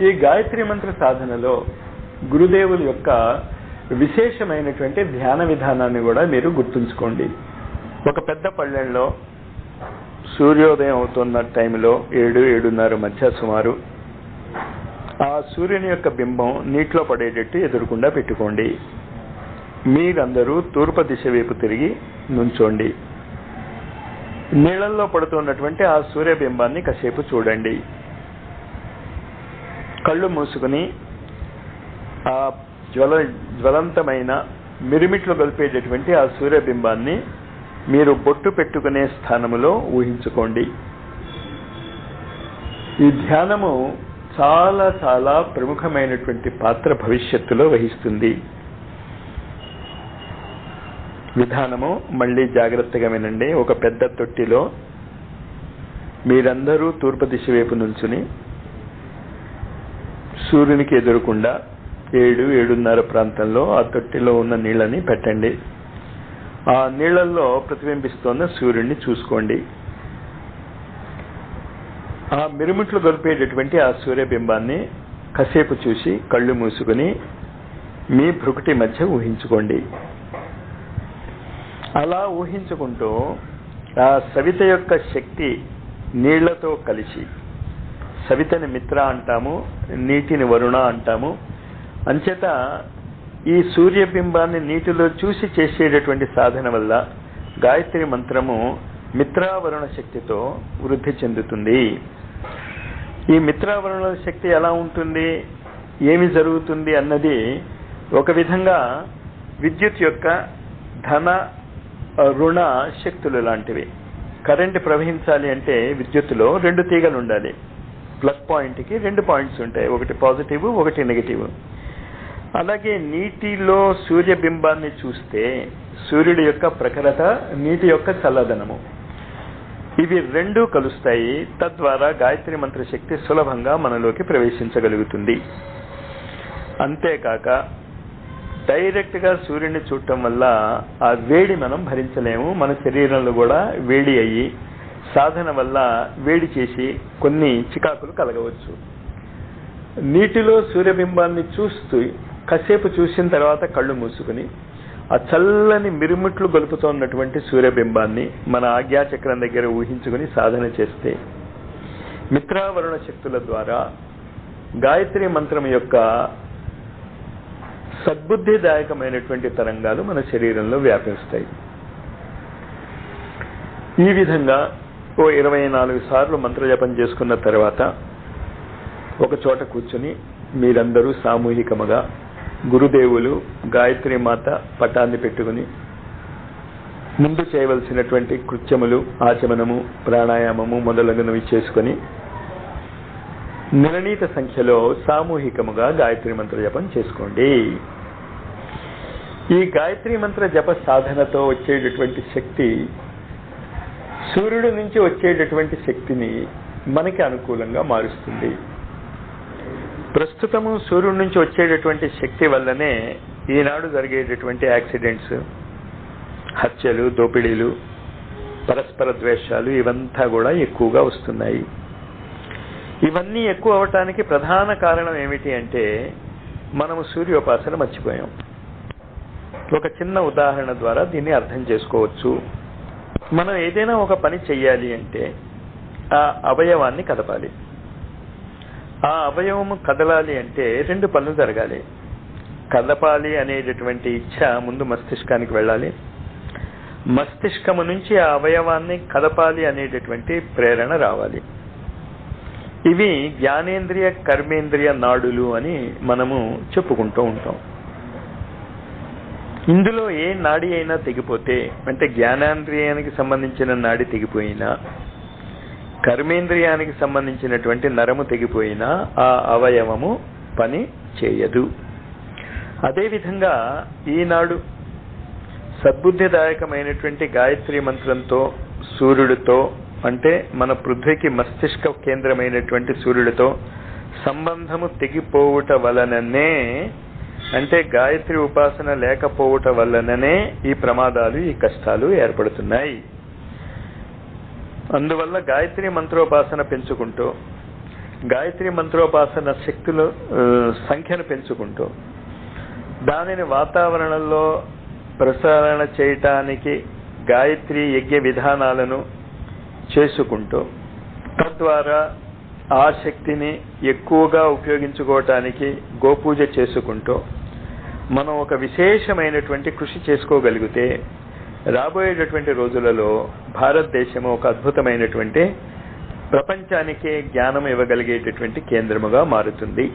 ఈ గాయత్రి మంత్ర సాధనలో గురుదేవుల యొక్క విశేషమైనటువంటి ధ్యాన విధానాన్ని కూడా మీరు గుర్తుంచుకోండి. ఒక పెద్ద పళ్ళెంలో సూర్యోదయం అవుతున్న టైంలో 7-7:30 మధ్య సుమారు ఆ సూర్యుని యొక్క బింబం నీటిలో పడేటట్టు ఎదురుకుండా పెట్టుకోండి. మీరందరూ తూర్పు దిశ వైపు తిరిగి నుంచోండి. నీళ్లలో పడుతున్నటువంటి ఆ సూర్యబింబాన్ని కాసేపు చూడండి. కళ్ళు మూసుకుని ఆ జ్వలంతమైన మిరుమిట్లు గొలిపేటటువంటి ఆ సూర్యబింబాన్ని మీరు బొట్టు పెట్టుకునే స్థానములో ఊహించుకోండి. ఈ ధ్యానము చాలా చాలా ప్రముఖమైనటువంటి పాత్ర భవిష్యత్తులో వహిస్తుంది. విధానము మళ్ళీ జాగ్రత్తగా వినండి. ఒక పెద్ద తొట్టిలో మీరందరూ తూర్పు దిశ వైపు నుంచుని సూర్యునికి ఎదురుకుండా 7-7:30 ప్రాంతంలో ఆ తొట్టిలో ఉన్న నీళ్ళని పెట్టండి. ఆ నీళ్లలో ప్రతిబింబిస్తున్న సూర్యుడిని చూసుకోండి. ఆ మిరుమిట్లు గొలిపేటటువంటి ఆ సూర్యబింబాన్ని కాసేపు చూసి కళ్ళు మూసుకుని మీ భ్రుకుటి మధ్య ఊహించుకోండి. అలా ఊహించుకుంటూ ఆ సవిత యొక్క శక్తి నీళ్లతో కలిసి, సవితని మిత్ర అంటాము, నీటిని వరుణ అంటాము. అంచేత ఈ సూర్యబింబాన్ని నీటిలో చూసి చేసేటటువంటి సాధన వల్ల గాయత్రి మంత్రము మిత్రావరుణ శక్తితో వృద్ధి చెందుతుంది. ఈ మిత్రావరుణ శక్తి ఎలా ఉంటుంది, ఏమి జరుగుతుంది అన్నది ఒక విధంగా విద్యుత్ యొక్క ధన రుణ శక్తులు లాంటివి. కరెంట్ ప్రవహించాలి అంటే విద్యుత్తులో 2 తీగలు ఉండాలి. ప్లస్ పాయింట్కి 2 పాయింట్స్ ఉంటాయి, ఒకటి పాజిటివ్ ఒకటి నెగిటివ్. అలాగే నీటిలో సూర్యబింబాన్ని చూస్తే సూర్యుడి యొక్క ప్రఖరత, నీటి యొక్క చల్లదనము, ఇవి 2 కలుస్తాయి. తద్వారా గాయత్రి మంత్ర శక్తి సులభంగా మనలోకి ప్రవేశించగలుగుతుంది. అంతేకాక డైరెక్ట్ గా సూర్యుడిని చూడటం వల్ల ఆ వేడి మనం భరించలేము. మన శరీరంలో కూడా వేడి అయ్యి సాధన వల్ల వేడి చేసి కొన్ని చికాకులు కలగవచ్చు. నీటిలో సూర్యబింబాన్ని చూస్తూ కాసేపు చూసిన తర్వాత కళ్ళు మూసుకుని ఆ చల్లని మిరుమిట్లు గొలుపుతున్నటువంటి సూర్యబింబాన్ని మన ఆజ్ఞాచక్రం దగ్గర ఊహించుకుని సాధన చేస్తే మిత్రావరుణ శక్తుల ద్వారా గాయత్రి మంత్రం యొక్క సద్బుద్ధిదాయకమైనటువంటి తరంగాలు మన శరీరంలో వ్యాపిస్తాయి. ఈ విధంగా 24 సార్లు మంత్రజపం చేసుకున్న తర్వాత ఒక చోట కూర్చుని మీరందరూ సామూహికముగా గురుదేవులు గాయత్రి మాత పటాన్ని పెట్టుకుని ముందు చేయవలసినటువంటి కృత్యములు, ఆచమనము, ప్రాణాయామము మొదలగునవి చేసుకుని నిర్ణీత సంఖ్యలో సామూహికముగా గాయత్రి మంత్ర జపం చేసుకోండి. ఈ గాయత్రి మంత్ర జప సాధనతో వచ్చేటటువంటి శక్తి సూర్యుడి నుంచి వచ్చేటటువంటి శక్తిని మనకి అనుకూలంగా మారుస్తుంది. ప్రస్తుతము సూర్యుడి నుంచి వచ్చేటటువంటి శక్తి వల్లనే ఈనాడు జరిగేటటువంటి యాక్సిడెంట్స్, హత్యలు, దోపిడీలు, పరస్పర ద్వేషాలు ఇవంతా కూడా ఎక్కువగా వస్తున్నాయి. ఇవన్నీ ఎక్కువ అవటానికి ప్రధాన కారణం ఏమిటి అంటే మనము సూర్యోపాసన మర్చిపోయాం. ఒక చిన్న ఉదాహరణ ద్వారా దీన్ని అర్థం చేసుకోవచ్చు. మనం ఏదైనా ఒక పని చెయ్యాలి అంటే ఆ అవయవాన్ని కదపాలి. ఆ అవయవము కదలాలి అంటే 2 పనులు జరగాలి. కదపాలి అనేటటువంటి ఇచ్ఛ ముందు మస్తిష్కానికి వెళ్ళాలి. మస్తిష్కము నుంచి ఆ అవయవాన్ని కదపాలి అనేటటువంటి ప్రేరణ రావాలి. ఇవి జ్ఞానేంద్రియ కర్మేంద్రియ నాడులు అని మనము చెప్పుకుంటూ ఉంటాం. ఇందులో ఏ నాడి అయినా తెగిపోతే, అంటే జ్ఞానేంద్రియానికి సంబంధించిన నాడి తెగిపోయినా, కర్మేంద్రియానికి సంబంధించినటువంటి నరము తెగిపోయినా ఆ అవయవము పని చేయదు. అదేవిధంగా ఈనాడు సద్బుద్ధిదాయకమైనటువంటి గాయత్రి మంత్రంతో సూర్యుడితో, అంటే మన పృథ్వీకి మస్తిష్క కేంద్రమైనటువంటి సూర్యుడితో సంబంధము తెగిపోవుట వలననే, అంటే గాయత్రి ఉపాసన లేకపోవుట వలననే ఈ ప్రమాదాలు, ఈ కష్టాలు ఏర్పడుతున్నాయి. అందువల్ల గాయత్రి మంత్రోపాసన పెంచుకుంటూ గాయత్రి మంత్రోపాసన శక్తుల సంఖ్యను పెంచుకుంటూ దానిని వాతావరణంలో ప్రసారణ చేయటానికి గాయత్రి యజ్ఞ విధానాలను చేసుకుంటూ తద్వారా ఆ శక్తిని ఎక్కువగా ఉపయోగించుకోవటానికి గోపూజ చేసుకుంటూ మనం ఒక విశేషమైనటువంటి కృషి చేసుకోగలిగితే రాబోయేటటువంటి రోజులలో భారతదేశం ఒక అద్భుతమైనటువంటి ప్రపంచానికే జ్ఞానం ఇవ్వగలిగేటటువంటి కేంద్రముగా మారుతుంది.